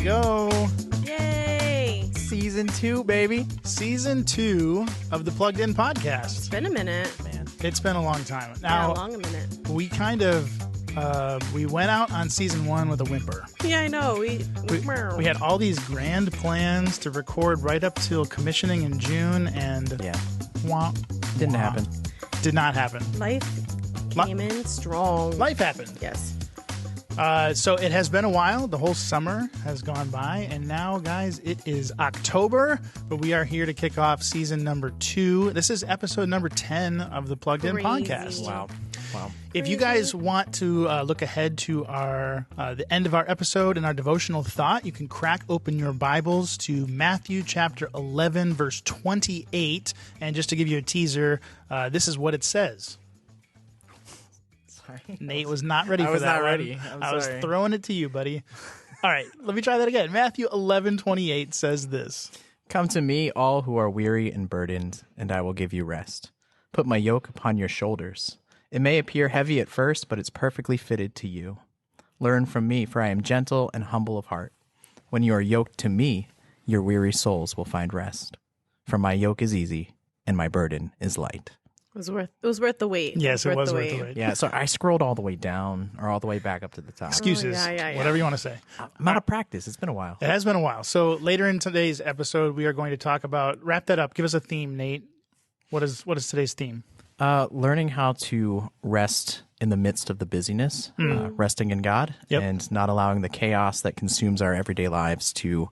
we go. Yay! Season 2, baby. Season 2 of the Plugged In podcast. It's been a minute. Man. It's been a long time. Yeah, Now, long a minute. we kind of, we went out on season 1 with a whimper. Yeah, I know. We We had all these grand plans to record right up till commissioning in June, and Yeah. wah, Didn't wah. happen. Did not happen. Life came in strong. Life happened. Yes. So it has been a while. The whole summer has gone by, and now, guys, it is October, but we are here to kick off season number 2. This is episode number 10 of the Plugged In Crazy. podcast. Wow. If you guys want to look ahead to our the end of our episode and our devotional thought, you can crack open your Bibles to Matthew chapter 11, verse 28. And just to give you a teaser, this is what it says. Sorry. Nate was not ready I for was that not one. ready. I was sorry. throwing it to you, buddy. All right, let me try that again. Matthew 11:28 says this. Come to me, all who are weary and burdened, and I will give you rest. Put my yoke upon your shoulders. It may appear heavy at first, but it's perfectly fitted to you. Learn from me, for I am gentle and humble of heart. When you are yoked to me, your weary souls will find rest. For my yoke is easy, and my burden is light. It was worth the wait. Yes, it was worth the wait. Yeah, so I scrolled all the way down, or all the way back up to the top. Excuses, yeah. whatever you want to say. I'm out of practice. It's been a while. It has been a while. So later in today's episode, we are going to talk about, wrap that up. Give us a theme, Nate. What is today's theme? Learning how to rest in the midst of the busyness, resting in God, Yep. and not allowing the chaos that consumes our everyday lives to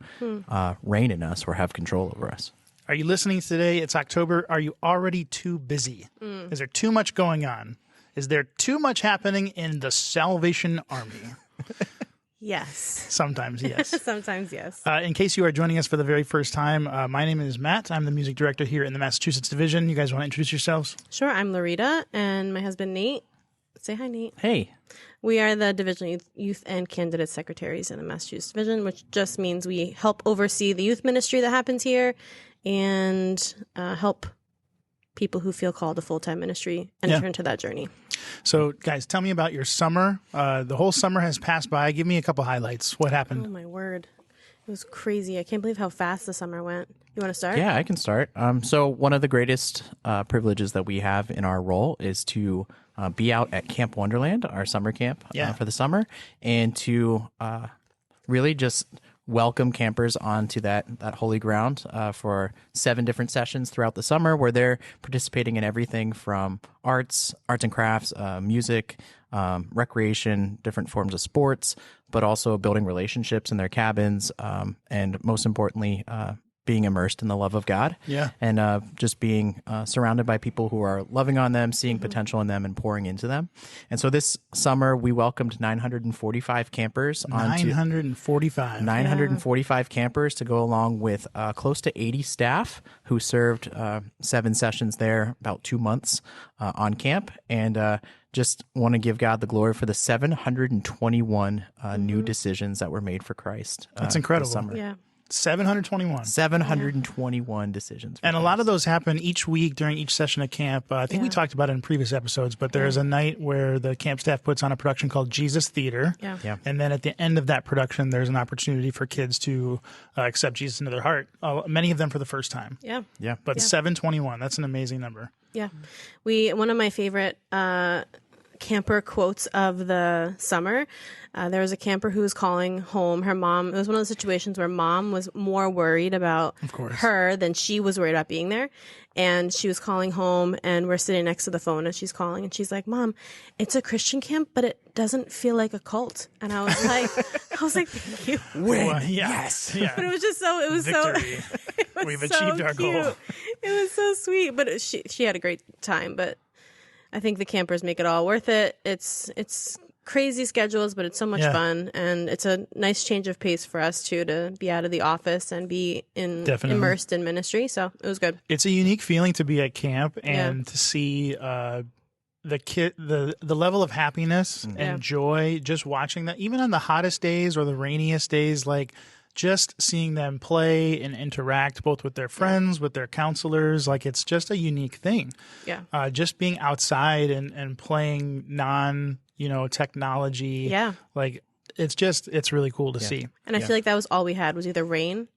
reign in us or have control over us. Are you listening today? It's October. Are you already too busy? Is there too much going on? Is there too much happening in the Salvation Army? Yes. Sometimes, yes. Sometimes, yes. In case you are joining us for the very first time, my name is Matt. I'm the music director here in the Massachusetts division. You guys want to introduce yourselves? Sure, I'm Larita, and my husband, Nate. Say hi, Nate. Hey, We are the Division Youth and Candidate Secretaries in the Massachusetts Division, which just means we help oversee the youth ministry that happens here and help people who feel called to full-time ministry enter into that journey. So, guys, tell me about your summer. The whole summer has passed by. Give me a couple highlights. What happened? Oh, my word. It was crazy. I can't believe how fast the summer went. You want to start? yeah, I can start. So one of the greatest privileges that we have in our role is to be out at Camp Wonderland, our summer camp for the summer, and to really just welcome campers onto that holy ground for 7 different sessions throughout the summer, where they're participating in everything from arts and crafts, music, recreation, different forms of sports, but also building relationships in their cabins, and most importantly, being immersed in the love of God, and just being surrounded by people who are loving on them, seeing potential in them, and pouring into them. And so this summer, we welcomed 945 campers. 945 campers to go along with close to 80 staff who served 7 sessions there, about 2 months on camp, and just want to give God the glory for the 721 new decisions that were made for Christ. That's incredible. This summer. Yeah. 721. 721 decisions. And a lot of those happen each week during each session of camp. I think we talked about it in previous episodes, but there's a night where the camp staff puts on a production called Jesus Theater. Yeah. And then at the end of that production, there's an opportunity for kids to accept Jesus into their heart, many of them for the first time. Yeah. Yeah. But 721, that's an amazing number. Yeah. One of my favorite camper quotes of the summer, there was a camper who was calling home her mom. It was one of those situations where mom was more worried about her than she was worried about being there. And she was calling home, and we're sitting next to the phone as she's calling, and she's like, "Mom, it's a Christian camp, but it doesn't feel like a cult." And I was like, thank you. Yes. Yeah. But it was just so, Victory. We've achieved our goal. It was so sweet, but she had a great time. But I think the campers make it all worth it. It's crazy schedules, but it's so much fun, and it's a nice change of pace for us too, to be out of the office and be immersed in ministry. So it was good. It's a unique feeling to be at camp and to see the level of happiness and joy just watching that, even on the hottest days or the rainiest days, like just seeing them play and interact both with their friends, with their counselors. Like, it's just a unique thing. Yeah. Just being outside and playing technology. Yeah. Like, it's really cool to see. And I feel like that was all we had was either rain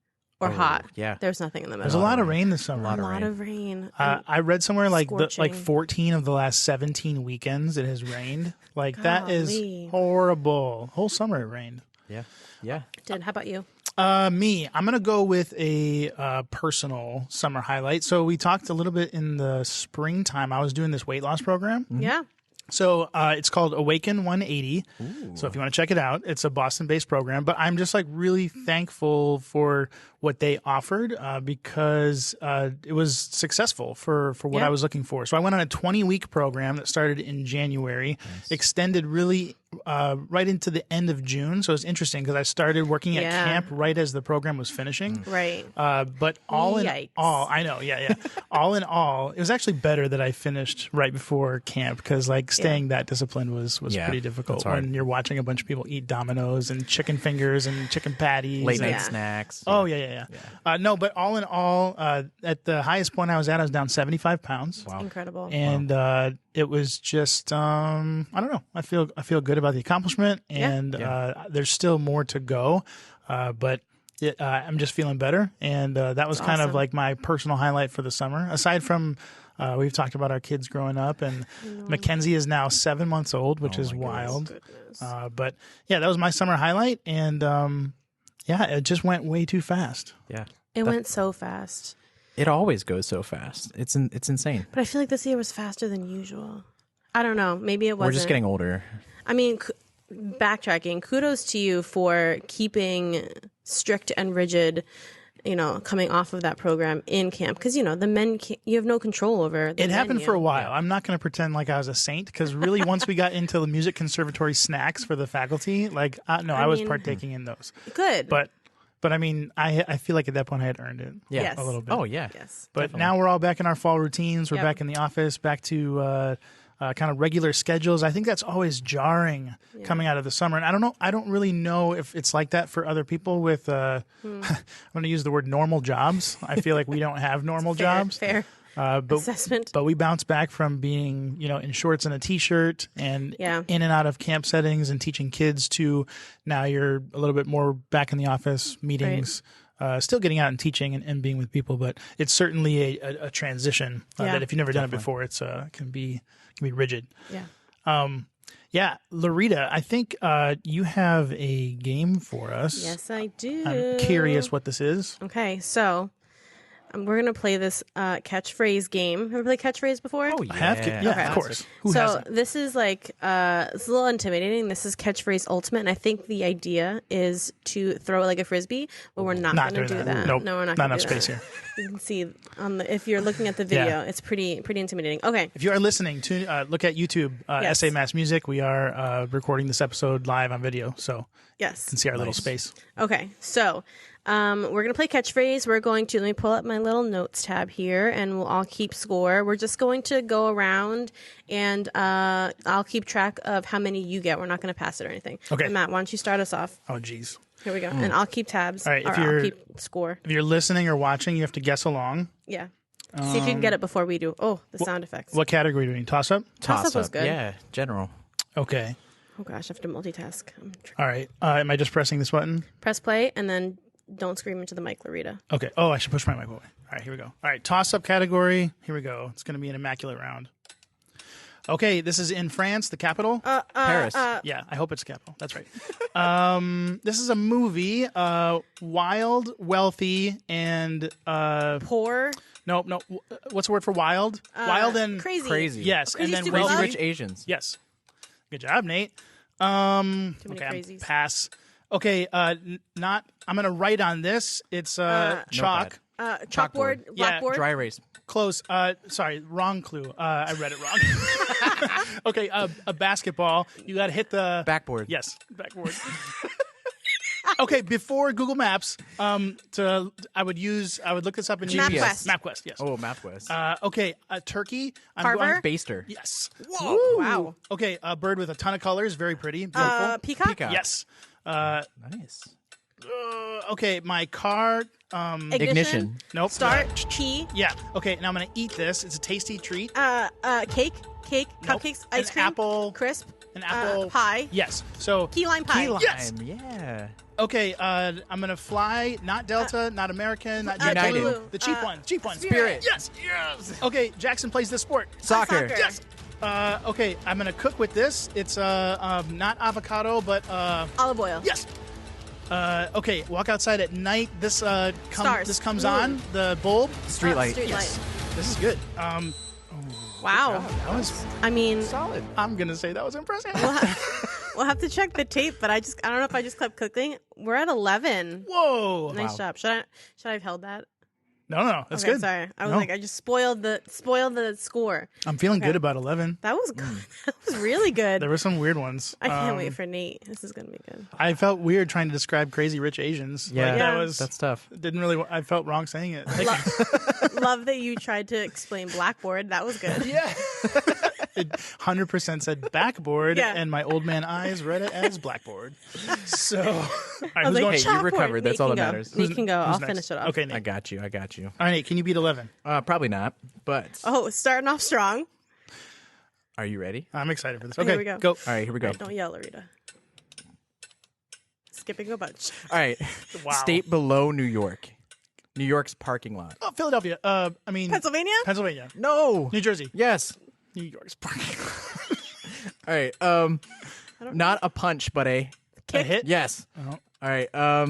or hot. Yeah. There's nothing in the middle. There's a lot of rain this summer. A lot of rain. I read somewhere like scorching. 14 of the last 17 weekends it has rained. Like that is Golly. horrible. Whole summer it rained. Yeah. Did how about you? Me, I'm gonna go with a personal summer highlight. So we talked a little bit in the springtime. I was doing this weight loss program. Yeah. So it's called Awaken 180. So if you want to check it out, it's a Boston-based program. But I'm just like really thankful for what they offered because it was successful for what I was looking for. So I went on a 20-week program that started in January, extended really right into the end of June. So it's interesting because I started working at camp right as the program was finishing. Right. But all in Yikes. all, I know, all in all, it was actually better that I finished right before camp because like staying that disciplined was pretty difficult when you're watching a bunch of people eat Dominoes and chicken fingers and chicken patties. Late night snacks. Oh, yeah. No, but all in all, at the highest point I was down 75 pounds. Wow. Incredible. And it was just, I don't know. I feel good about the accomplishment, and there's still more to go, but I'm just feeling better, and that was kind of like my personal highlight for the summer. Aside from, we've talked about our kids growing up, and Mackenzie is now 7 months old, which is wild. But yeah, that was my summer highlight, and it just went way too fast. Yeah, it went so fast. It always goes so fast. It's insane. But I feel like this year was faster than usual. I don't know. Maybe it wasn't. We're just getting older. I mean, backtracking, kudos to you for keeping strict and rigid, coming off of that program in camp. Because, the men, you have no control over. It happened for a while. I'm not going to pretend like I was a saint because really once we got into the music conservatory snacks for the faculty, like, I was partaking in those. Good. But I mean, I feel like at that point I had earned it a little bit. Oh, yeah. Yes. But now we're all back in our fall routines. We're back in the office, back to kind of regular schedules. I think that's always jarring coming out of the summer. And I don't really know if it's like that for other people with, I'm going to use the word normal jobs. I feel like we don't have normal jobs. Fair. Assessment. But we bounce back from being, in shorts and a t-shirt and in and out of camp settings and teaching kids to now you're a little bit more back in the office, meetings, still getting out and teaching and being with people. But it's certainly a transition that if you've never done it before, it's can be rigid. Yeah. Larita, I think you have a game for us. Yes, I do. I'm curious what this is. Okay, so we're going to play this catchphrase game. Have you played catchphrase before? Oh, yeah. Of course. Who hasn't? This is like, it's a little intimidating. This is catchphrase ultimate, and I think the idea is to throw it like a frisbee, but we're not going to do that. Nope. No, we're not going to do that. Not enough space here. You can see if you're looking at the video, it's pretty intimidating. Okay. If you are listening, to look at YouTube, SA Mass Music. We are recording this episode live on video, so you can see our little space. Okay, so we're going to play catchphrase. We're going to, let me pull up my little notes tab here, and we'll all keep score. We're just going to go around, and I'll keep track of how many you get. We're not going to pass it or anything. Okay. Matt, why don't you start us off? Oh, geez. Here we go. And I'll keep tabs. All right, I'll keep score. If you're listening or watching, you have to guess along. Yeah. See if you can get it before we do. Oh, the sound effects. What category are we doing? Toss-up? Toss-up was good. Yeah, general. Okay. Oh, gosh, I have to multitask. All right. Am I just pressing this button? Press play, and then don't scream into the mic, Larita. Okay. Oh, I should push my mic away. All right, here we go. All right, toss-up category. Here we go. It's going to be an immaculate round. Okay, this is in France, the capital. Paris. Yeah, I hope it's capital. That's right. This is a movie. Wild, wealthy, and poor. No. What's the word for wild? Wild and crazy. Yes, Crazy, and then stupid, wealthy. Rich Asians. Yes. Good job, Nate. Too many Okay, crazies. pass. Okay, I'm gonna write on this. It's chalk. Chalkboard, blackboard. Dry erase. Close. Sorry, wrong clue. I read it wrong. Okay, a basketball. You got to hit the Backboard. Yes, backboard. Okay, before Google Maps, I would look this up in MapQuest. MapQuest, yes. Oh, MapQuest. Okay, a turkey. Carver? Baster. Yes. Whoa! Wow. Okay, a bird with a ton of colors, very pretty, beautiful. Peacock. Peacock. Yes. Nice. Okay, my car. Ignition. Nope. Start. Key. Yeah. Okay. Now I'm gonna eat this. It's a tasty treat. Cake. Nope. Cupcakes. Ice An cream. apple. Crisp. An apple pie. Yes. So Key lime pie. Key lime. Yes. Yeah. okay. I'm gonna fly. Not Delta. Not American. Not United. JetBlue. The cheap one. Cheap one. Spirit. Yes. Yes. Okay. Jackson plays this sport. Soccer. Soccer. Yes. Okay. I'm gonna cook with this. It's not avocado, but Olive oil. yes. Okay. Walk outside at night. This Stars. this comes Moon. on the bulb. Streetlight. Street Yes. light. This is good. Wow. That was. I mean, Solid. I'm gonna say that was impressive. we'll have to check the tape, but I don't know if I just kept cooking. We're at 11. Whoa. Nice job. Should I have held that? No. That's Okay, good. sorry. I was No. like, I just spoiled the score. I'm feeling Okay. good about 11. That was good. That was really good. There were some weird ones. I can't wait for Nate. This is gonna be good. I felt weird trying to describe Crazy Rich Asians. Yeah. Like, Yeah. that was That's tough. didn't really. I felt wrong saying it. Love that you tried to explain Blackboard. That was good. Yeah. It 100% said backboard, Yeah. and my old man eyes read it as blackboard. So, all right, I was who's like, going? Hey, you chalkboard. recovered. That's Nate all can that go. matters. Nate can go. I'll next? finish it off. Okay, I Nate. got you. All right, Nate, can you beat 11? Probably not, but Oh, starting off strong. are you ready? I'm excited for this. Okay, Okay, here we go. go. All right, here we go. Don't yell, Larita. Skipping a bunch. All right. Wow. State below New York. New York's parking lot. Oh, Philadelphia. I mean Pennsylvania? Pennsylvania. No. New Jersey. Yes. New York's parking. All right. Not a punch, but a A hit. yes. Oh. All right. A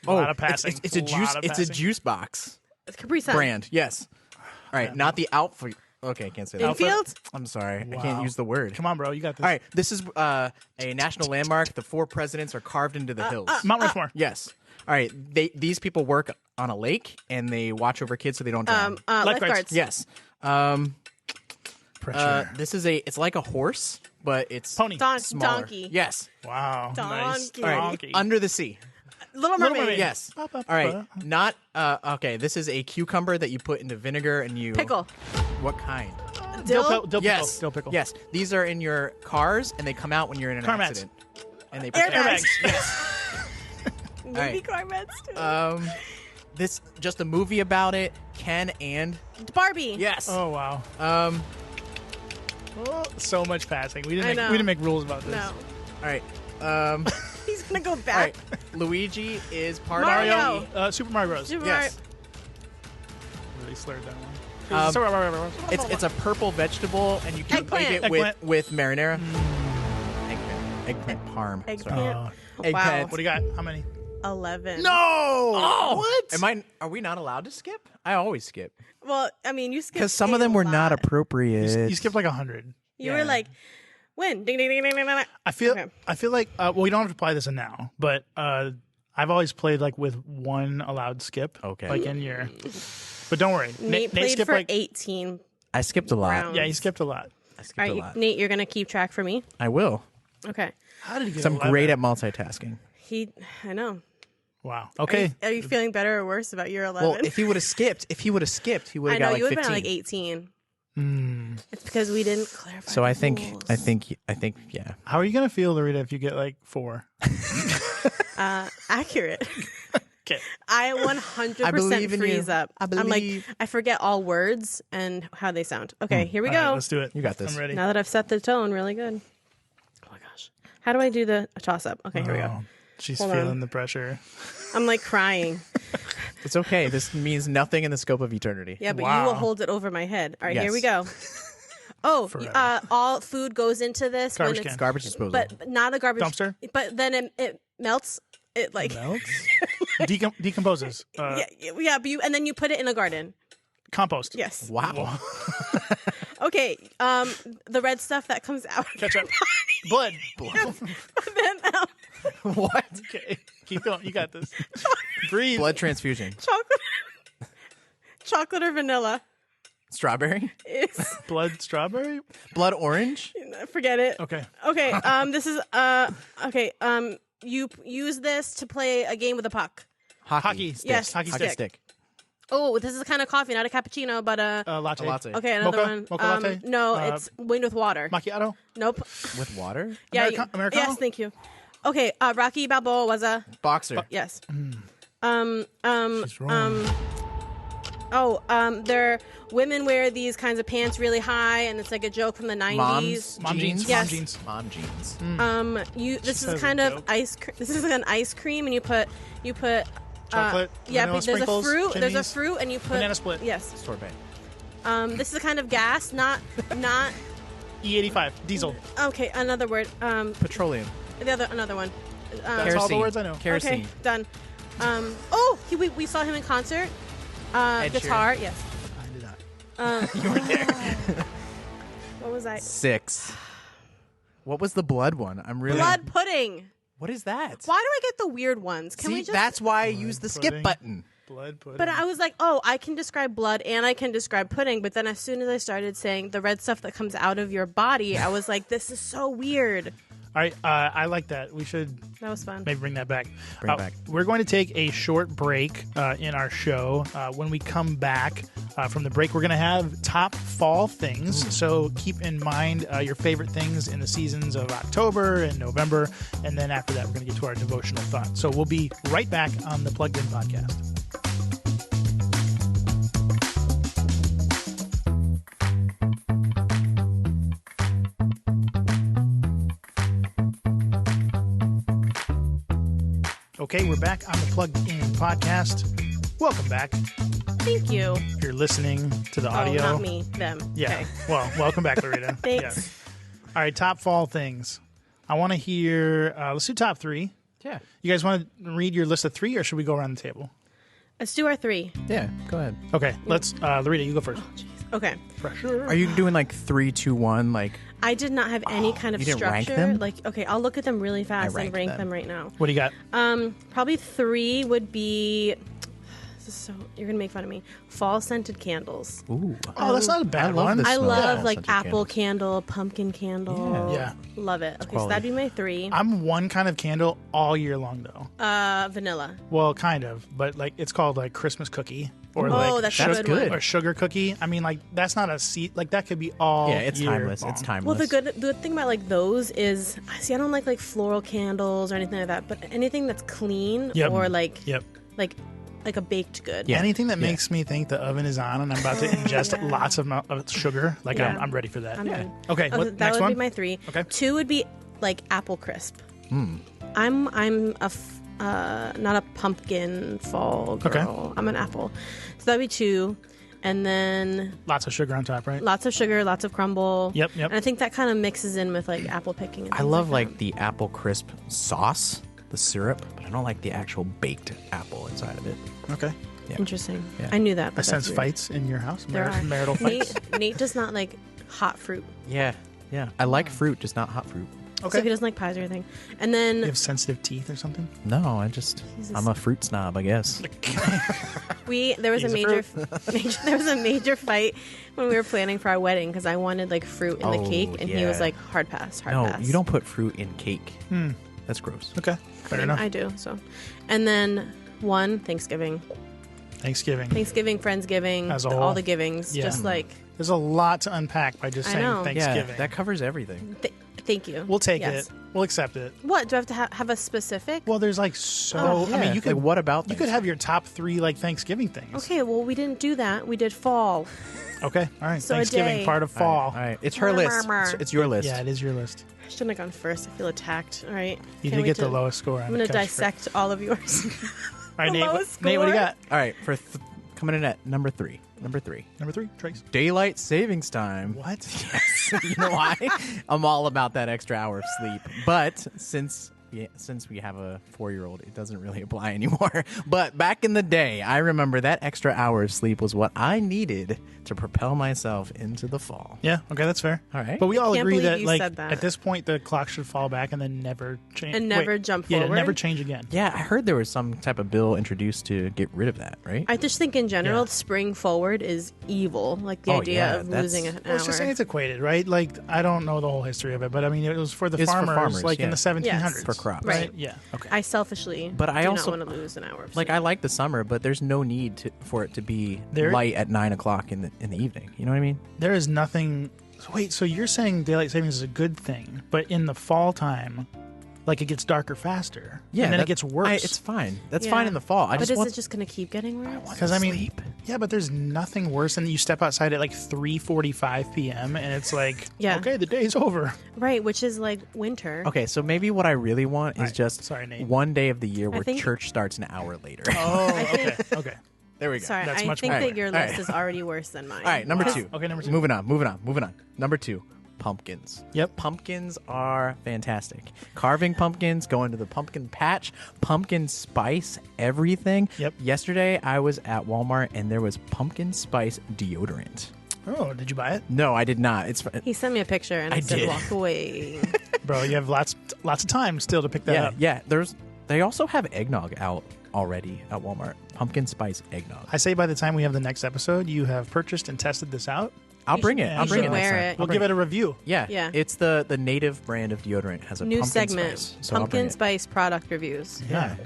lot of passing. It's a Lot juice. of It's a passing. juice box It's Capri Sun. brand. Yes. All right. Not the outfit. Okay, I can't say that. Infield? I'm sorry. I Wow. can't use the word. Come on, bro. You got this. All right. This is a national landmark. The 4 presidents are carved into the hills. Mount Rushmore. Yes. All right. These people work on a lake and they watch over kids so they don't drown. Lifeguards. Yes. Pressure. This is it's like a horse, but it's Pony. smaller. Donkey. Yes. Wow. Nice. Donkey. All right. Donkey. Under the sea. Little Mermaid. Mermaid. Yes. Ba, ba, All right. ba. Not okay. This is a cucumber that you put into vinegar and you Pickle. What kind? Dill. Dill Yes. pickle. Dill pickle. Yes. These are in your cars and they come out when you're in an Car mats. accident. And they Airbags. Yes. Maybe right. car meds too. This just a movie about it. Ken and Barbie. yes. Oh wow. Oh, so much passing. We I didn't know. make rules about this. No. All right. He's gonna go All back. right. Luigi is part Mario. of the Super Mario Bros. Super yes. Really slurred that one. Super Mario Bros. It's a purple vegetable and you can Eggplant. make it Eggplant. with marinara. Eggplant parm. Eggplant. Eggplant. Wow. What do you got? How many? 11. No. Oh, What? Are we not allowed to skip? I always skip Well, I mean, you skipped because some of a them were not lot. appropriate. You skipped like 100. You Yeah. were like, when? Ding, ding, ding, ding, ding, ding. I feel Okay. like well, we don't have to apply this in now, but I've always played like with one allowed skip. Okay. Like in your. But don't worry. Nate played skipped for like 18 I skipped a lot. rounds. yeah, he skipped a lot. I skipped All a right, lot. Nate, you're going to keep track for me? I will. Okay. How did he get? Because I'm 11? great at multitasking. I know. Wow. Okay. Are you feeling better or worse about your 11? Well, if he would have skipped, he would I have know, got like you would 15. have been like 18. It's because we didn't clarify So the I think, rules. yeah. How are you gonna feel, Larita, if you get like 4? Accurate. Okay. I 100% I believe in you. freeze up. I I'm like, believe. I forget all words and how they sound. Okay, here we All go. right, let's do it. You got this. I'm ready. Now that I've set the tone really good. Oh my gosh. How do I do the toss up? Okay, here we go. Oh, she's Hold feeling on. the pressure. I'm like crying. It's okay. This means nothing in the scope of eternity. Yeah, but you Wow. will hold it over my head. All right, here Yes. we go. Oh, Forever. all food goes into this Garbage when can. it's Garbage disposal. but not a garbage Dumpster? But then it melts. It like Melts? Decomposes. yeah, but and then you put it in a garden. Compost. Yes. Wow. Okay. The red stuff that comes out. of Ketchup. your Blood. body. Then, What? Okay. Keep going. You got this. Breathe. Blood transfusion. chocolate or vanilla. Strawberry? Is Blood strawberry? Blood orange? forget it. Okay. Okay. This is okay. You use this to play a game with a puck. Hockey stick. Yes. Hockey Hockey stick. stick. Oh, this is a kind of coffee, not a cappuccino, but Latte. A latte. okay, another Mocha? one. Mocha latte? No, it's made with water. Macchiato? Nope. With water? Yeah. Americano? Yes, thank you. Okay, Rocky Balboa was a Boxer. yes. She's wrong. They're women wear these kinds of pants really high, and it's like a joke from the 90s. Mom jeans. Yes. Mom jeans. This is kind of ice. This is like an ice cream, and you put Chocolate. yeah, vanilla but there's a sprinkles, fruit. There's a Jimmy's, fruit, and you put banana split. Yes. Sorbet. This is a kind of gas, not E85 diesel. okay. Another word. Petroleum. Another one. That's all the words I know. Kerosene. Okay, done. We saw him in concert. Ed Guitar, Sheeran. yes. I did not. You were there. What was I? 6. What was the blood one? I'm really. Blood pudding. What is that? Why do I get the weird ones? Can See, we just? that's why I use the skip pudding. button. Blood pudding. But I was like, I can describe blood and I can describe pudding. But then as soon as I started saying the red stuff that comes out of your body, I was like, this is so weird. All right, I like that. We should That was fun. maybe bring that back. Bring it back. We're going to take a short break in our show. When we come back from the break, we're going to have top fall things. So keep in mind your favorite things in the seasons of October and November. And then after that, we're going to get to our devotional thought. So we'll be right back on the Plugged In Podcast. Okay, we're back on the Plugged In Podcast. Welcome back. Thank you. If you're listening to the Oh, audio. not me. Them. Yeah. Okay. Well, welcome back, Loretta. Thanks. Yeah. All right, top fall things. I want to hear, let's do top 3. Yeah. You guys want to read your list of 3 or should we go around the table? Let's do our 3. Yeah. Go ahead. Okay, let's, Loretta, you go first. Okay. Pressure. Are you doing like 3, 2, 1? Like I did not have any kind of you didn't rank structure. them? Like, okay, I'll look at them really fast and ranked rank them. them right now. What do you got? Probably 3 would be. This is so you're gonna make fun of me. Fall scented candles. ooh. Oh, that's not a bad love one. this I smell. love Yeah. like Scented apple candles. candle, pumpkin candle. Yeah. Love it. Okay, so quality. that'd be my 3. I'm one kind of candle all year long, though. Vanilla. Well, kind of, but like it's called like Christmas cookie or Oh, like that's a That's good, good. one. or sugar cookie. I mean, like that's not a seed. Like that could be all. Yeah, it's year timeless. long. It's timeless. Well, the good thing about like those is, see, I don't like floral candles or anything like that, but anything that's clean Yep. or like Yep. like a baked good. Yeah. Anything that makes me think the oven is on and I'm about to ingest Yeah. lots of sugar, like Yeah. I'm ready for that. I'm done. Okay, Oh, what, that next would one? be my 3. Okay. 2 would be like apple crisp. I'm not a pumpkin fall girl. Okay. I'm an apple. So that'd be 2. And then Lots of sugar on top, right? lots of sugar, lots of crumble. Yep. And I think that kind of mixes in with like apple picking. And I things love like like the apple crisp sauce, the syrup, but I don't like the actual baked apple inside of it. Okay. that. Interesting. Yeah. I knew that. I But that's sense weird. fights in your house, There are. marital fights. Nate does not like hot fruit. Yeah. Yeah. I like fruit, just not hot fruit. So Okay. he doesn't like pies or anything. And You then have sensitive teeth or something? No, Jesus. I'm a fruit snob, I guess. there was He's a a major, there was a major fight when we were planning for our wedding because I wanted like fruit in the Oh, cake and he was yeah. like hard pass. No, pass. you don't put fruit in cake. That's gross. Okay. Fair enough. I do. So, and then 1 Thanksgiving, Thanksgiving. Friendsgiving, As a all whole. the givings. Yeah. Just like There's a lot to unpack by just I saying know. Thanksgiving. Yeah, that covers everything. thank you. We'll take Yes. it. We'll accept it. What do I have to have a specific? Well, there's like so. Oh, I mean, you could. like, what about You could have your top 3 like Thanksgiving things. Okay, well we didn't do that. We did fall. Okay. All right. So a Thanksgiving day. part of fall. All right. It's her list. It's your list. Yeah, it is your list. I shouldn't have gone first. I feel attacked. All right. You Can't did wait get the to- lowest score on I'm gonna the catchphrase. dissect all of yours. All right, the Nate. lowest Nate, what do you score. got? All right. Coming in at number 3. Number 3. Number 3, Trace. Daylight savings time. What? You know why? I'm all about that extra hour of sleep. But since we have a 4-year-old, it doesn't really apply anymore. But back in the day, I remember that extra hour of sleep was what I needed to propel myself into the fall. Yeah. Okay, that's fair. All right. But we all can't agree believe that you like said that. at this point the clock should fall back and then never change. And never jump Yeah, forward? never change again. Yeah, I heard there was some type of bill introduced to get rid of that, right? I just think in general, Yeah. spring forward is evil. Like the Oh, idea yeah, of that's- losing an Well, it's hour. just antiquated, right? Like I don't know the whole history of it, but I mean it was for the It's for farmers, farmers, like in yeah. the 1700s For crops. right? Right. Yeah. Okay. I selfishly But I do also- not want to lose an hour of Like sleep. I like the summer, but there's no need for it to be There- light at 9 o'clock in the evening. You know what I mean? There is nothing. Wait, so you're saying daylight savings is a good thing, but in the fall time, like it gets darker faster. Yeah, and then it gets worse. It's fine. That's fine in the fall. But is it just going to keep getting worse? Because I mean, yeah, but there's nothing worse than you step outside at like 3:45 p.m. and it's like, okay, the day's over. Right, which is like winter. Okay, so maybe what I really want is just Nate. one day of the year where church starts an hour later. Oh, okay. There we go. Sorry, That's I much think more. that your list is already worse than mine. All right, number 2. Okay, number 2. Moving on. Number 2, pumpkins. Yep. Pumpkins are fantastic. Carving pumpkins, going to the pumpkin patch, pumpkin spice, everything. Yep. Yesterday, I was at Walmart, and there was pumpkin spice deodorant. Oh, did you buy it? No, I did not. He sent me a picture, and I said, did. walk away. Bro, you have lots of time still to pick that up. Yeah. They also have eggnog out already at Walmart. Pumpkin spice eggnog. I say by the time we have the next episode, you have purchased and tested this out. I'll bring it. I'll bring it next time. We'll give it a review. Yeah. It's the native brand of deodorant has a New pumpkin segment. spice. So Pumpkin spice product reviews. Yeah.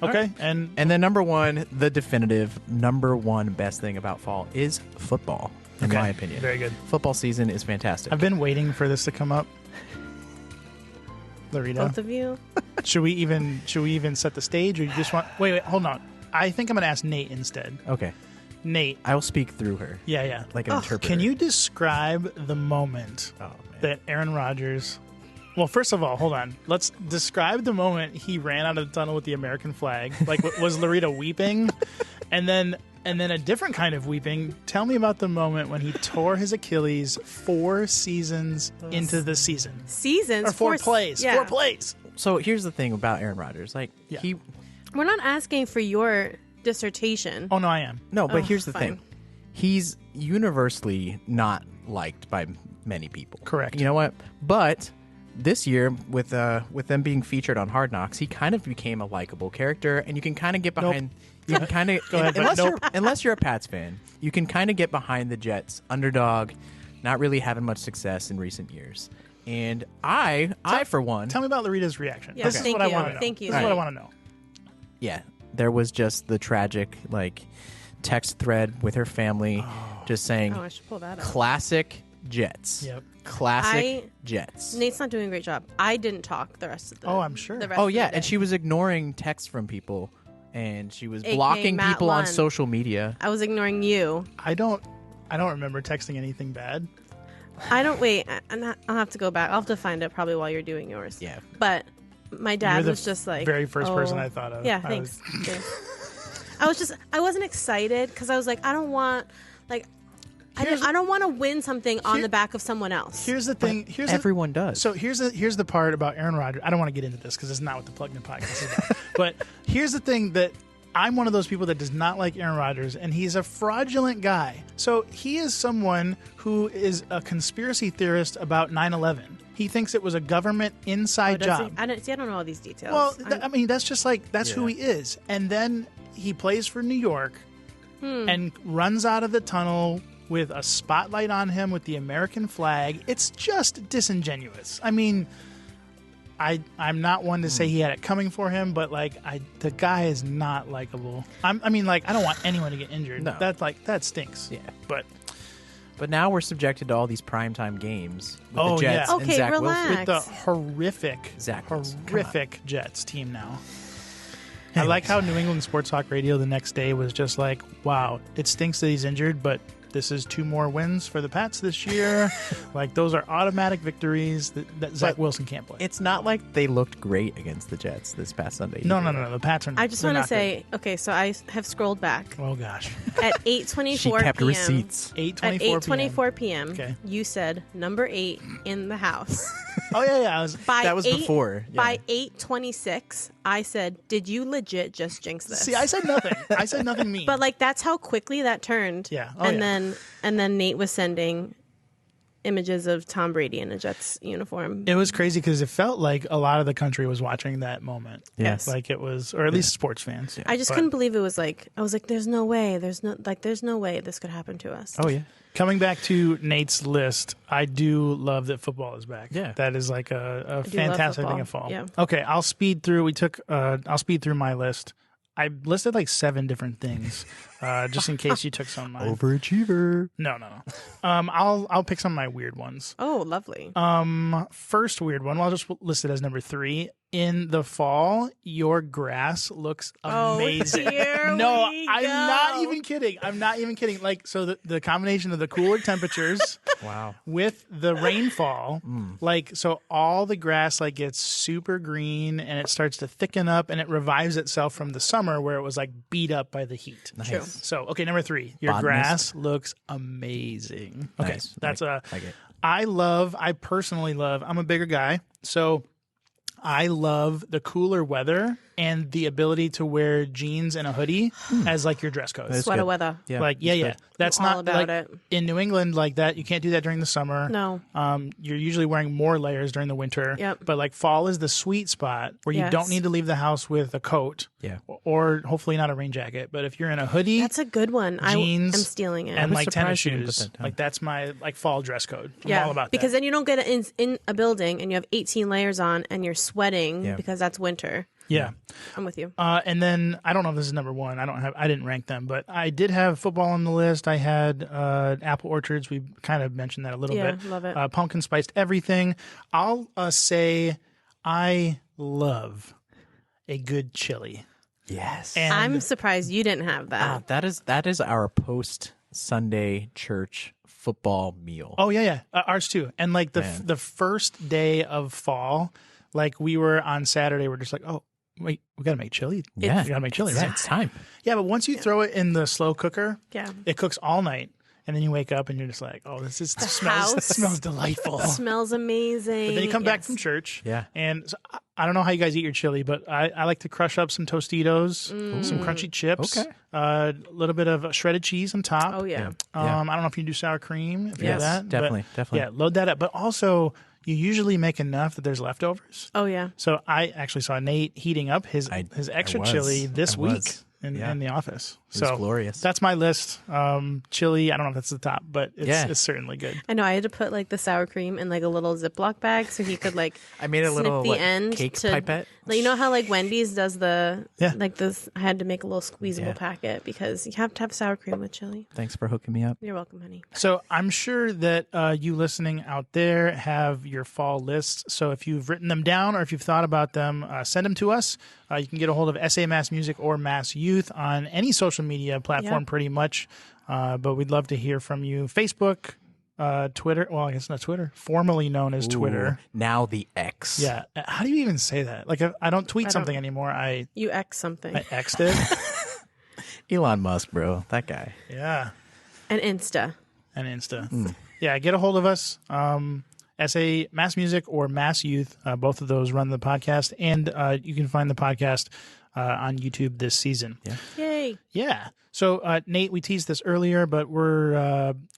Okay. Right. And then number 1, the definitive number 1 best thing about fall is football, in my opinion. Very good. Football season is fantastic. I've been waiting for this to come up. Larita. Both of you? Should we even set the stage, or you just want? Wait, hold on. I think I'm going to ask Nate instead. Okay. Nate. I will speak through her. Yeah. Like an interpreter. Can you describe the moment that Aaron Rodgers... Well, first of all, hold on. Let's describe the moment he ran out of the tunnel with the American flag. Like, was Larita weeping? And then a different kind of weeping. Tell me about the moment when he tore his Achilles 4 seasons into the season. Seasons? Or 4 plays. Yeah. 4 plays. So here's the thing about Aaron Rodgers. Like, We're not asking for your dissertation. Oh, no, I am. No, but here's the fine. thing. He's universally not liked by many people. Correct. You know what? But this year, with them being featured on Hard Knocks, he kind of became a likable character, and you can kind of get behind. You can kind of, unless you're a Pats fan, you can kind of get behind the Jets, underdog, not really having much success in recent years. And I for one, tell me about Larita's reaction. Yeah, This is what I want to know. Thank you. This is what I want to know. Yeah, there was just the tragic text thread with her family, just saying, I should pull that up. Classic Jets. Yep. Classic Jets. Nate's not doing a great job. I didn't talk the rest of the. I'm sure. The rest of the day. And she was ignoring texts from people, and she was AKA blocking Matt people on Lunn. social media. I was ignoring you. I don't remember texting anything bad. I don't. Wait, I'll have to go back. I'll have to find it probably while you're doing yours. Yeah. But my dad You're the was just like very first person I thought of. Yeah, thanks. I wasn't excited because I was like, I don't want I don't want to win something on the back of someone else. Here's the thing. Everyone does. So here's the part about Aaron Rodgers. I don't want to get into this because it's not what the Plugged In podcast is about. But here's the thing that I'm one of those people that does not like Aaron Rodgers, and he's a fraudulent guy. So he is someone who is a conspiracy theorist about 9/11. He thinks it was a government inside job. I don't know all these details. Well, I mean, that's just that's who he is. And then he plays for New York and runs out of the tunnel with a spotlight on him with the American flag. It's just disingenuous. I mean, I'm not one to say he had it coming for him, but the guy is not likable. I don't want anyone to get injured. No. That stinks. Yeah. But now we're subjected to all these primetime games with the Jets and Okay, Zach relax. Wilson. with the horrific Jets team now. I like how New England Sports Talk Radio the next day was just like, wow, it stinks that he's injured, but this is 2 more wins for the Pats this year. Those are automatic victories that Zach Wilson can't play. It's not like they looked great against the Jets this past Sunday. No. The Pats are. I just want to say, okay, so I have scrolled back. Oh gosh. At 8:24 She kept p.m. receipts. 8:24 p.m. Okay. You said number 8 in the house. Oh yeah. That was before. Yeah. By 8:26, I said, "Did you legit just jinx this?" See, I said nothing. I said nothing mean. But that's how quickly that turned. Yeah. Oh, and then Nate was sending images of Tom Brady in a Jets uniform. it was crazy because it felt like a lot of the country was watching that moment. Yes. It was, or at least sports fans. I just couldn't believe it was I was like, there's no way this could happen to us. Oh yeah. Coming back to Nate's list, I do love that football is back. Yeah. That is a fantastic thing of fall. Yeah. Okay, I'll speed through. I'll speed through my list. I listed 7 different things, just in case you took some of mine. Overachiever. No. I'll pick some of my weird ones. Oh, lovely. First weird one. Well, I'll just list it as number 3. in the fall, your grass looks amazing. Oh, here no, we I'm go. not even kidding. I'm not even kidding. Like, so the combination of the cooler temperatures Wow. with the rainfall, like, so all the grass like gets super green and it starts to thicken up and it revives itself from the summer where it was like beat up by the heat. Nice. True. So, okay, number 3, your Botanist. grass looks amazing. Okay, Nice. that's like it. I personally love, I'm a bigger guy, so I love the cooler weather and the ability to wear jeans and a hoodie as like your dress code. Sweater good. weather. Yeah. Like, yeah. good. That's I'm not all about like it. in New England like that. You can't do that during the summer. No. You're usually wearing more layers during the winter. Yep. But like fall is the sweet spot where you Yes. don't need to leave the house with a coat. Yeah. Or hopefully not a rain jacket. But if you're in a hoodie That's a good one. Jeans I'm stealing it. and was like tennis surprised you didn't put shoes, that down. like that's my like fall dress code. I'm yeah, all about because that. then you don't get it in a building and you have 18 layers on and you're sweating Yeah. because that's winter. Yeah. I'm with you. And then I don't know if this is number 1. I didn't rank them, but I did have football on the list. I had apple orchards. We kind of mentioned that a little Yeah, bit. love it. Pumpkin spiced everything. I'll say I love a good chili. Yes. And I'm surprised you didn't have that. that is our post Sunday church football meal. oh yeah, ours too. And like Man. the first day of fall, like we were on Saturday, we're just like, oh wait, we gotta make chili. Yeah. we gotta make chili, Yeah, right? it's time. Yeah, but once you throw it in the slow cooker, Yeah. it cooks all night. And then you wake up and you're just like, oh, this smells house smells delightful. Smells amazing. But then you come back Yes. from church. Yeah. And so I don't know how you guys eat your chili, but I like to crush up some Tostitos, some crunchy chips, Okay. a little bit of shredded cheese on top. Oh, yeah. Yeah. I don't know if you do sour cream, if you Yes, have that. definitely, but definitely. Yeah, load that up. But also, you usually make enough that there's leftovers. Oh, yeah. So I actually saw Nate heating up his extra was. chili this I week was. in Yeah. the office. It was glorious. That's my list. Chili, I don't know if that's the top, but it's certainly good. I know. I had to put like the sour cream in like a little Ziploc bag so he could like I made a snip little the end cake to, pipette. Like, you know how like Wendy's does the Yeah. like this. I had to make a little squeezable Yeah. packet because you have to have sour cream with chili. Thanks for hooking me up. You're welcome, honey. So I'm sure that you listening out there have your fall lists. So if you've written them down or if you've thought about them, send them to us. You can get a hold of SA Mass Music or Mass Youth on any social media platform pretty much. But we'd love to hear from you. Facebook, Twitter. Well, I guess not Twitter. Formerly known as Twitter. Now the X. Yeah. How do you even say that? Like, if I don't tweet something anymore. You X something. I X'd it. Elon Musk, bro. That guy. Yeah. And Insta. And Insta. Yeah, get a hold of us. SA Mass Music or Mass Youth. Both of those run the podcast. And you can find the podcast on YouTube this season. Yeah. Yay. Yeah. So, Nate, we teased this earlier, but we're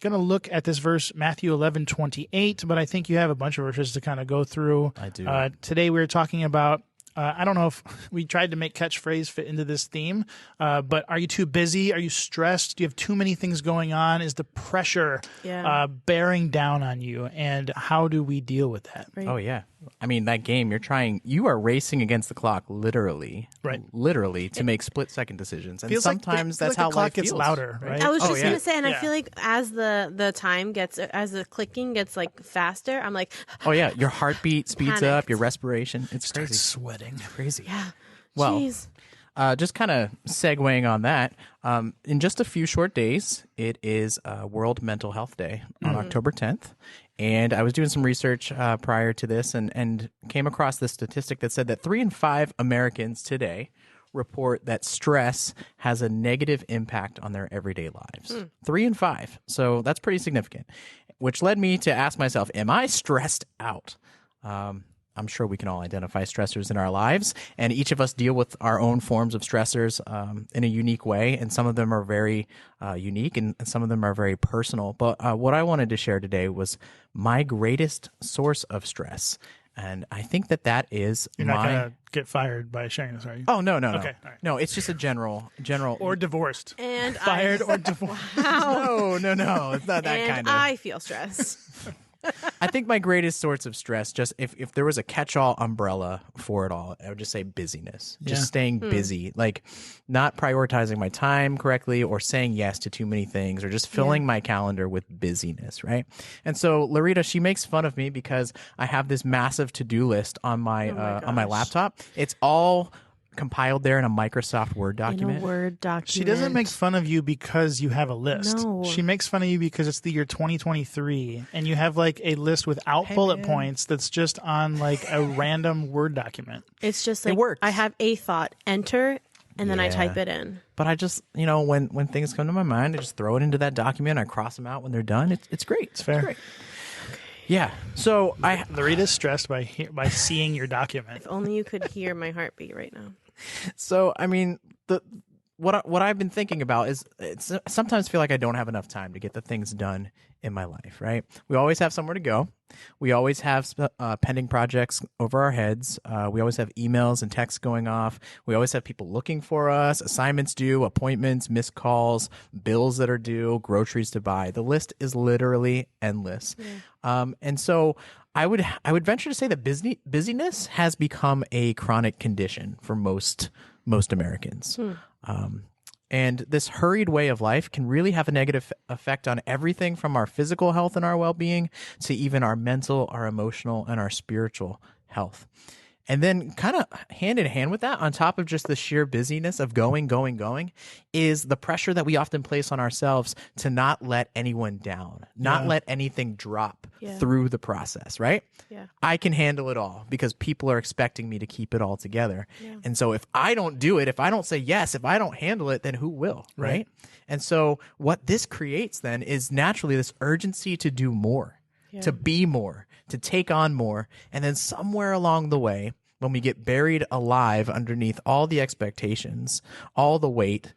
going to look at this verse, Matthew 11:28. But I think you have a bunch of verses to kind of go through. I do. Today we were talking about, I don't know if we tried to make catchphrase fit into this theme, but are you too busy? Are you stressed? Do you have too many things going on? Is the pressure bearing down on you? And how do we deal with that? Right. Oh yeah. I mean, that game you are racing against the clock, literally, to make split-second decisions, and Feels sometimes like that's how the clock life gets feels, louder, right? I was just yeah. gonna say, and I Yeah. feel like as the time gets, as the clicking gets like faster, I'm like, Oh yeah, your heartbeat speeds up, Panicked. your respiration. It's Start crazy, sweating. crazy. yeah, Well, jeez. Just kind of segueing on that, in just a few short days, it is World Mental Health Day on October 10th. And I was doing some research prior to this and came across this statistic that said that 3 in 5 Americans today report that stress has a negative impact on their everyday lives. 3 in 5. So that's pretty significant, which led me to ask myself, am I stressed out? I'm sure we can all identify stressors in our lives, and each of us deal with our own forms of stressors in a unique way, and some of them are very unique, and some of them are very personal. But what I wanted to share today was my greatest source of stress, and I think that is You're not going to get fired by sharing this, are you? Oh, no. Okay, all right. No, it's just a general... Or divorced. And Fired or divorced. No, it's not that and kind of... I feel stressed. I think my greatest source of stress, just if there was a catch-all umbrella for it all, I would just say busyness. Just staying busy, like not prioritizing my time correctly or saying yes to too many things or just filling my calendar with busyness, right? And so Larita, she makes fun of me because I have this massive to-do list on my laptop. It's all compiled there in a Microsoft Word document. In a Word document. She doesn't make fun of you because you have a list. No. She makes fun of you because it's the year 2023 and you have like a list without bullet points that's just on like a random Word document. It's just like, it works. I have a thought, enter, and then I type it in. But I just, when things come to my mind, I just throw it into that document. I cross them out when they're done. It's great. It's fair. It's great. Yeah. So Larita's stressed by seeing your document. If only you could hear my heartbeat right now. So, I mean, what I've been thinking about is sometimes feel like I don't have enough time to get the things done in my life, right? We always have somewhere to go. We always have pending projects over our heads. We always have emails and texts going off. We always have people looking for us, assignments due, appointments, missed calls, bills that are due, groceries to buy. The list is literally endless. And so I would venture to say that busyness has become a chronic condition for most Americans. And this hurried way of life can really have a negative effect on everything from our physical health and our well-being to even our mental, our emotional, and our spiritual health. And then kind of hand in hand with that, on top of just the sheer busyness of going, is the pressure that we often place on ourselves to not let anyone down, not let anything drop through the process, right? Yeah. I can handle it all because people are expecting me to keep it all together. Yeah. And so if I don't do it, if I don't say yes, if I don't handle it, then who will, right? And so what this creates then is naturally this urgency to do more, to be more, to take on more. And then somewhere along the way, when we get buried alive underneath all the expectations, all the weight,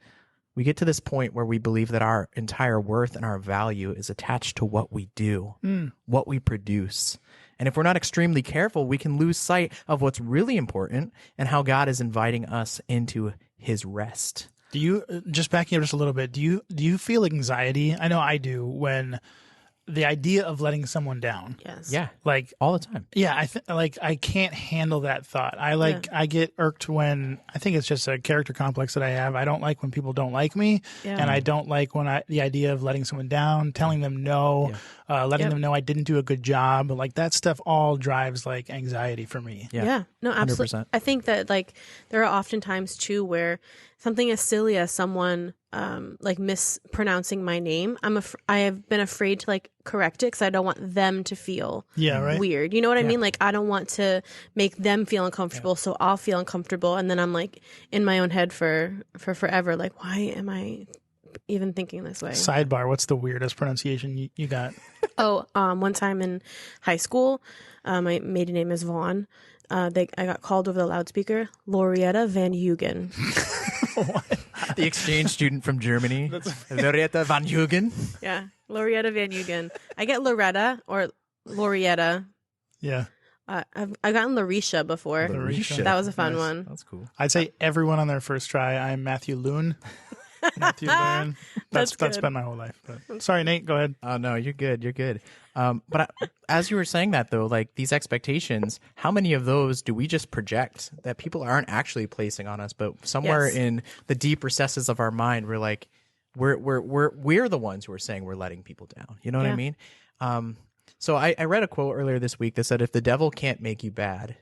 we get to this point where we believe that our entire worth and our value is attached to what we do, what we produce. And if we're not extremely careful, we can lose sight of what's really important and how God is inviting us into his rest. Do you, just backing up just a little bit, do you feel anxiety? I know I do when the idea of letting someone down. Yes. Yeah. Like all the time. Yeah. I can't handle that thought. I get irked when, I think it's just a character complex that I have. I don't like when people don't like me. Yeah. And I don't like when the idea of letting someone down, telling them no, letting them know I didn't do a good job. Like that stuff all drives like anxiety for me. Yeah. No, absolutely. 100%. I think that like there are often times too where something as silly as someone like mispronouncing my name, I have been afraid to like correct it because I don't want them to feel weird. You know what I mean? Like I don't want to make them feel uncomfortable, so I'll feel uncomfortable, and then I'm like in my own head for forever. Like, why am I even thinking this way? Sidebar: what's the weirdest pronunciation you got? One time in high school, my maiden name is Vaughn. I got called over the loudspeaker, Loretta Van Hugen. The exchange student from Germany, Loretta Van Hugen. Yeah, Loretta Van Hugen. I get Loretta or Loretta. Yeah. I've gotten Larisha before. Larisha. That was a fun one. That's cool. I'd say everyone on their first try. I'm Matthew Loon. Matthew Loon. That's been my whole life. But. Sorry, Nate. Go ahead. Oh no, you're good. You're good. But as you were saying that though, like these expectations, how many of those do we just project that people aren't actually placing on us, but somewhere in the deep recesses of our mind, we're like, we're the ones who are saying we're letting people down. You know what I mean? So I read a quote earlier this week that said, if the devil can't make you bad,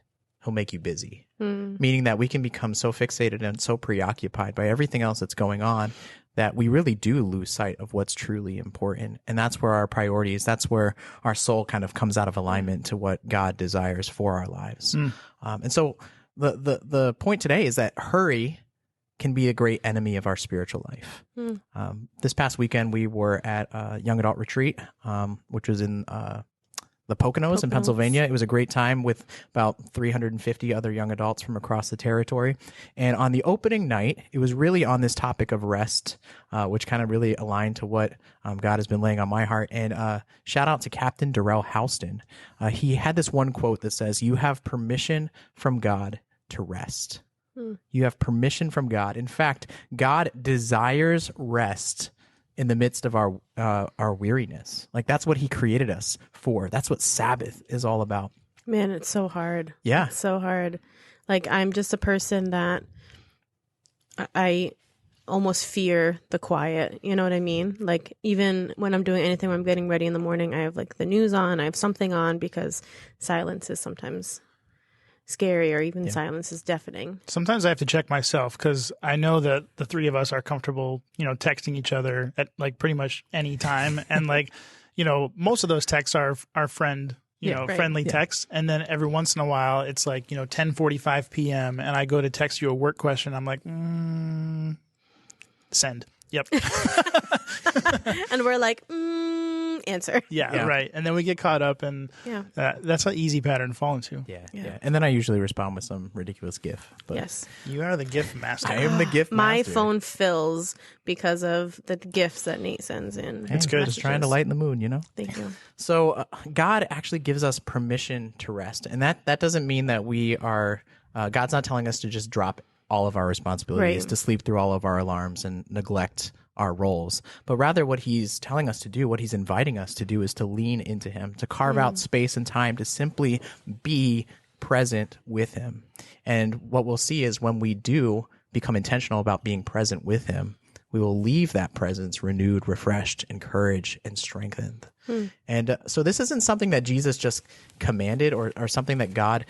he'll make you busy. Meaning that we can become so fixated and so preoccupied by everything else that's going on that we really do lose sight of what's truly important. And that's where our priorities, that's where our soul kind of comes out of alignment to what God desires for our lives. And so the point today is that hurry can be a great enemy of our spiritual life. This past weekend, we were at a young adult retreat, which was in the Poconos in Pennsylvania. It was a great time with about 350 other young adults from across the territory. And on the opening night, it was really on this topic of rest, which kind of really aligned to what God has been laying on my heart. And shout out to Captain Darrell Houston. He had this one quote that says, "You have permission from God to rest." You have permission from God. In fact, God desires rest in the midst of our weariness. Like that's what he created us for. That's what Sabbath is all about. Man, it's so hard. Yeah. It's so hard. Like I'm just a person that I almost fear the quiet. You know what I mean? Like even when I'm doing anything, when I'm getting ready in the morning, I have like the news on, I have something on because silence is sometimes scary, or even silence is deafening. Sometimes I have to check myself because I know that the three of us are comfortable, texting each other at like pretty much any time. And like, most of those texts are our friend, friendly texts. And then every once in a while it's like, 10:45 p.m. and I go to text you a work question. I'm like, send. Yep. And we're like, answer. Yeah, right. And then we get caught up, and that's an easy pattern to fall into. Yeah. And then I usually respond with some ridiculous GIF. But yes. You are the GIF master. I am the GIF master. My phone fills because of the GIFs that Nate sends in. It's good. Just trying to lighten the mood, Thank you. So God actually gives us permission to rest. And that doesn't mean that we are, God's not telling us to just drop all of our responsibilities, to sleep through all of our alarms and neglect our roles, but rather what he's telling us to do, what he's inviting us to do, is to lean into him, to carve out space and time to simply be present with him. And what we'll see is when we do become intentional about being present with him, we will leave that presence renewed, refreshed, encouraged, and strengthened. And so this isn't something that Jesus just commanded or something that God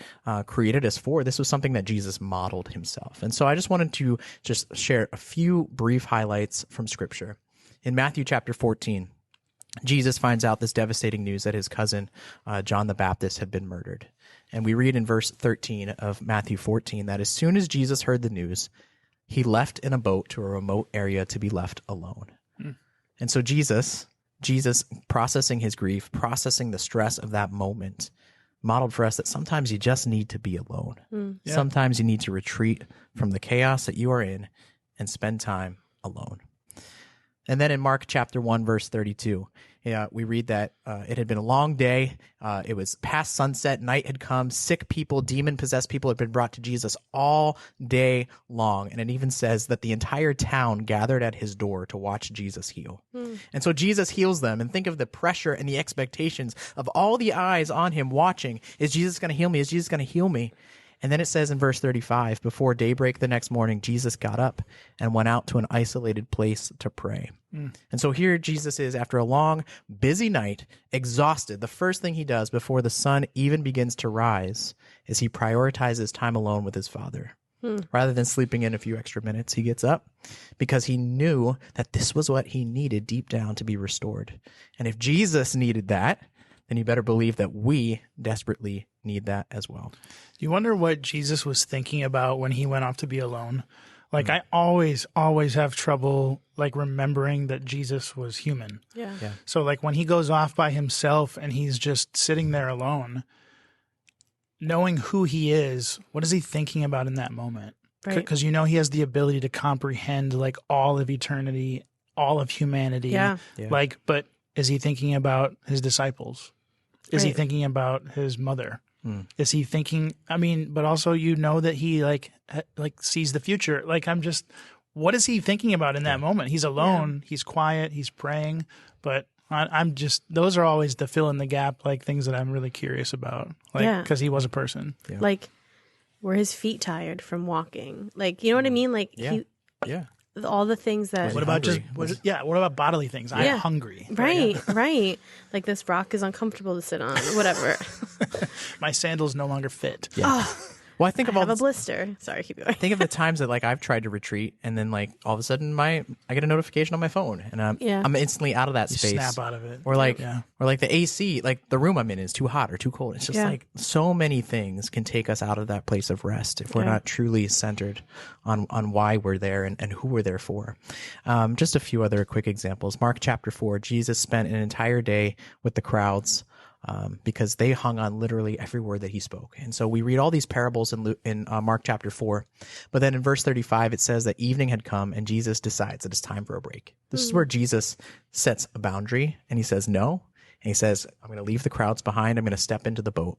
created us for. This was something that Jesus modeled himself. And so I just wanted to just share a few brief highlights from Scripture. In Matthew chapter 14, Jesus finds out this devastating news that his cousin, John the Baptist, had been murdered. And we read in verse 13 of Matthew 14 that as soon as Jesus heard the news, he left in a boat to a remote area to be left alone. And so Jesus processing his grief, processing the stress of that moment, modeled for us that sometimes you just need to be alone. Sometimes you need to retreat from the chaos that you are in and spend time alone. And then in Mark chapter 1, verse 32, we read that it had been a long day. It was past sunset. Night had come. Sick people, demon-possessed people had been brought to Jesus all day long. And it even says that the entire town gathered at his door to watch Jesus heal. And so Jesus heals them. And think of the pressure and the expectations of all the eyes on him watching. Is Jesus going to heal me? Is Jesus going to heal me? And then it says in verse 35, before daybreak the next morning, Jesus got up and went out to an isolated place to pray. And so here Jesus is, after a long, busy night, exhausted. The first thing he does before the sun even begins to rise is he prioritizes time alone with his Father. Rather than sleeping in a few extra minutes, he gets up because he knew that this was what he needed deep down to be restored. And if Jesus needed that, then you better believe that we desperately need that as well. Do you wonder what Jesus was thinking about when he went off to be alone? Like I always have trouble like remembering that Jesus was human. Yeah. So like when he goes off by himself and he's just sitting there alone, knowing who he is, what is he thinking about in that moment? Because he has the ability to comprehend like all of eternity, all of humanity. Yeah. Like, but is he thinking about his disciples? Is he thinking about his mother? Is he thinking, but also that he like sees the future. Like what is he thinking about in that moment? He's alone, he's quiet, he's praying, but I'm just, those are always the fill in the gap, like things that I'm really curious about. Like, because he was a person. Yeah. Like, were his feet tired from walking? Like, you know what I mean? Like, all the things that. What about what about bodily things? I'm hungry. Right. Like this rock is uncomfortable to sit on, whatever. My sandals no longer fit. Yeah. Well, I think of I have a blister. Sorry, keep going. Think of the times that like I've tried to retreat, and then like all of a sudden I get a notification on my phone, and I'm instantly out of that space. Snap out of it. Or like the AC, like the room I'm in is too hot or too cold. It's just like so many things can take us out of that place of rest if we're not truly centered on why we're there and who we're there for. Just a few other quick examples. Mark chapter 4, Jesus spent an entire day with the crowds. Because they hung on literally every word that he spoke. And so we read all these parables in Mark chapter 4. But then in verse 35, it says that evening had come and Jesus decides that it's time for a break. This is where Jesus sets a boundary and he says no. And he says, I'm going to leave the crowds behind. I'm going to step into the boat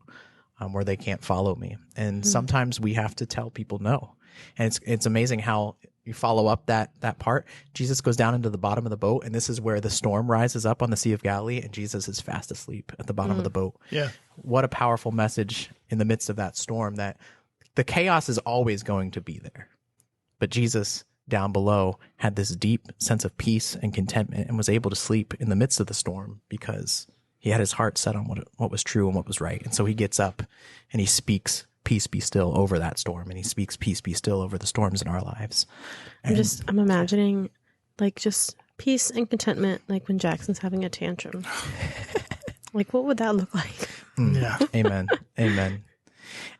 where they can't follow me. And sometimes we have to tell people no. And it's amazing how you follow up that part. Jesus goes down into the bottom of the boat, and this is where the storm rises up on the Sea of Galilee, and Jesus is fast asleep at the bottom of the boat. Yeah. What a powerful message in the midst of that storm, that the chaos is always going to be there. But Jesus down below had this deep sense of peace and contentment and was able to sleep in the midst of the storm because he had his heart set on what was true and what was right. And so he gets up and he speaks peace be still over that storm, and he speaks peace be still over the storms in our lives. And I'm imagining like just peace and contentment, like when Jackson's having a tantrum. Like, what would that look like? Yeah. Amen. Amen.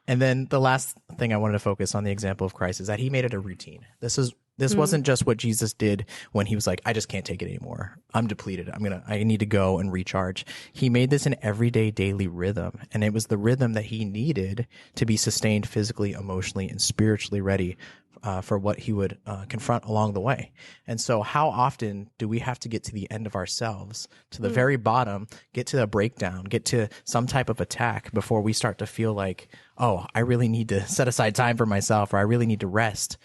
And then the last thing I wanted to focus on the example of Christ is that he made it a routine. This wasn't just what Jesus did when he was like, I just can't take it anymore. I'm depleted. I need to go and recharge. He made this an everyday, daily rhythm. And it was the rhythm that he needed to be sustained physically, emotionally, and spiritually ready for what he would confront along the way. And so how often do we have to get to the end of ourselves, to the very bottom, get to a breakdown, get to some type of attack before we start to feel like, oh, I really need to set aside time for myself, or I really need to rest.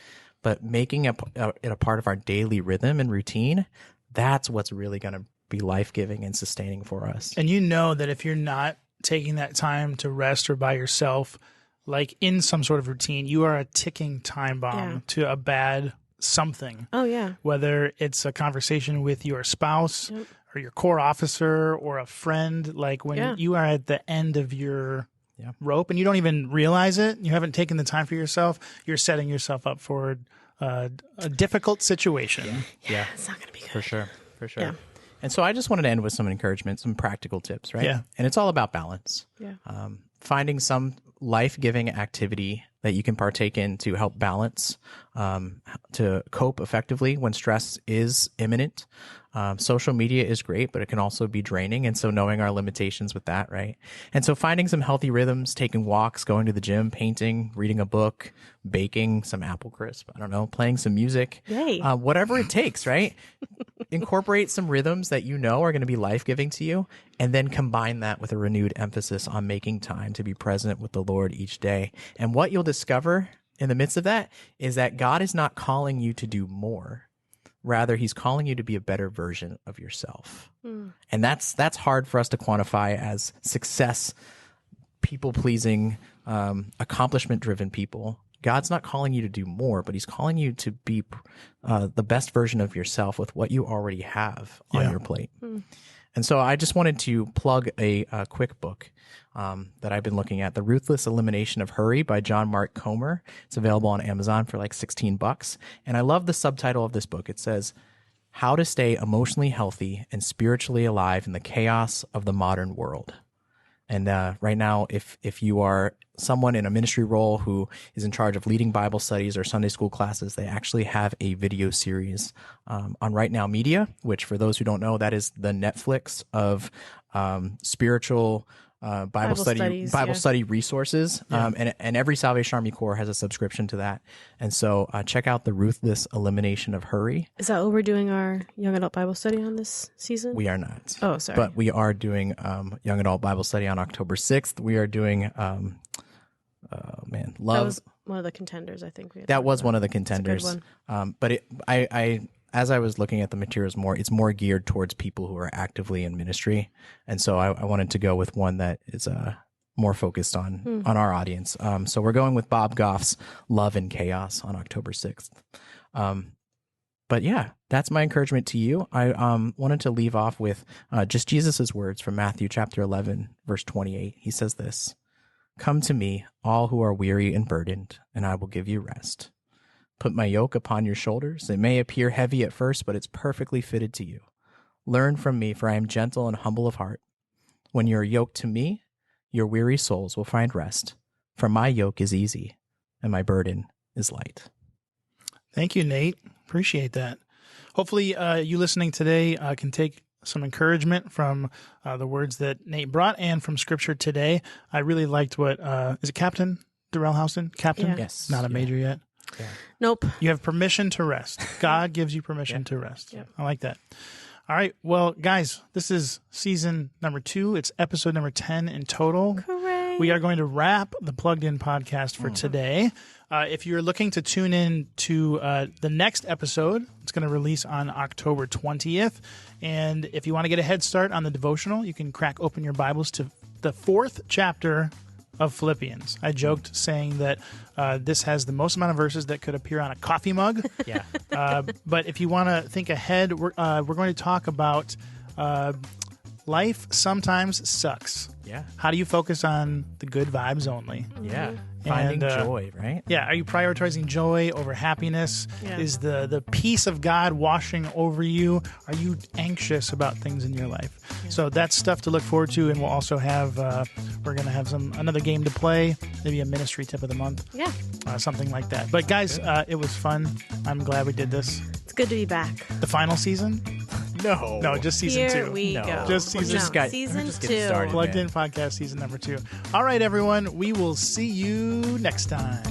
But making it a part of our daily rhythm and routine, that's what's really going to be life-giving and sustaining for us. And you know that if you're not taking that time to rest or by yourself, like in some sort of routine, you are a ticking time bomb to a bad something. Oh, yeah. Whether it's a conversation with your spouse or your core officer or a friend, like when you are at the end of your rope and you don't even realize it, you haven't taken the time for yourself, you're setting yourself up for a difficult situation. Yeah. It's not going to be good. For sure. Yeah. And so I just wanted to end with some encouragement, some practical tips, right? Yeah. And it's all about balance. Yeah. Finding some life-giving activity that you can partake in to help balance, to cope effectively when stress is imminent. Social media is great, but it can also be draining. And so knowing our limitations with that, right? And so finding some healthy rhythms, taking walks, going to the gym, painting, reading a book, baking some apple crisp, I don't know, playing some music, whatever it takes, right? Incorporate some rhythms that you know are going to be life-giving to you, and then combine that with a renewed emphasis on making time to be present with the Lord each day. And what you'll discover in the midst of that is that God is not calling you to do more. Rather, he's calling you to be a better version of yourself. And that's hard for us to quantify as success, people-pleasing, accomplishment-driven people. God's not calling you to do more, but he's calling you to be the best version of yourself with what you already have on your plate. And so I just wanted to plug a quick book that I've been looking at, The Ruthless Elimination of Hurry by John Mark Comer. It's available on Amazon for like $16. And I love the subtitle of this book. It says, How to Stay Emotionally Healthy and Spiritually Alive in the Chaos of the Modern World. And right now, if you are someone in a ministry role who is in charge of leading Bible studies or Sunday school classes, they actually have a video series on Right Now Media, which for those who don't know, that is the Netflix of spiritual Bible study resources. And every Salvation Army Corps has a subscription to that. And so check out The Ruthless Elimination of Hurry. Is that what we're doing our young adult Bible study on this season? We are not. Oh, sorry. But we are doing young adult Bible study on October 6th. We are doing, love. That was one of the contenders, I think. That was one of the contenders. It's a good one. But as I was looking at the materials more, it's more geared towards people who are actively in ministry. And so I wanted to go with one that is more focused on our audience. So we're going with Bob Goff's Love and Chaos on October 6th. But yeah, that's my encouragement to you. I wanted to leave off with just Jesus's words from Matthew chapter 11, verse 28. He says this, Come to me, all who are weary and burdened, and I will give you rest. Put my yoke upon your shoulders. It may appear heavy at first, but it's perfectly fitted to you. Learn from me, for I am gentle and humble of heart. When you are yoked to me, your weary souls will find rest. For my yoke is easy, and my burden is light. Thank you, Nate. Appreciate that. Hopefully, you listening today can take some encouragement from the words that Nate brought and from Scripture today. I really liked what, is it Captain Darrell Houston? Captain? Yeah. Yes. Not a major yet? Yeah. Nope. You have permission to rest. God gives you permission to rest. Yep. I like that. All right. Well, guys, this is season number 2. It's episode number 10 in total. Hooray. we are going to wrap the Plugged In podcast for today. If you're looking to tune in to the next episode, it's going to release on October 20th. And if you want to get a head start on the devotional, you can crack open your Bibles to the 4th chapter of Philippians. I joked saying that this has the most amount of verses that could appear on a coffee mug. Yeah. But if you want to think ahead, we're going to talk about life sometimes sucks. Yeah. How do you focus on the good vibes only? Yeah. Finding joy, right? Yeah. Are you prioritizing joy over happiness? Yeah. Is the peace of God washing over you? Are you anxious about things in your life? Yeah. So that's stuff to look forward to. And we'll also have, we're going to have another game to play, maybe a ministry tip of the month. Yeah. Something like that. But guys, it was fun. I'm glad we did this. It's good to be back. The final season? No, just season Here 2. we No. go. Just season- season getting 2. started. Plugged In podcast season number 2. All right, everyone. We will see you next time.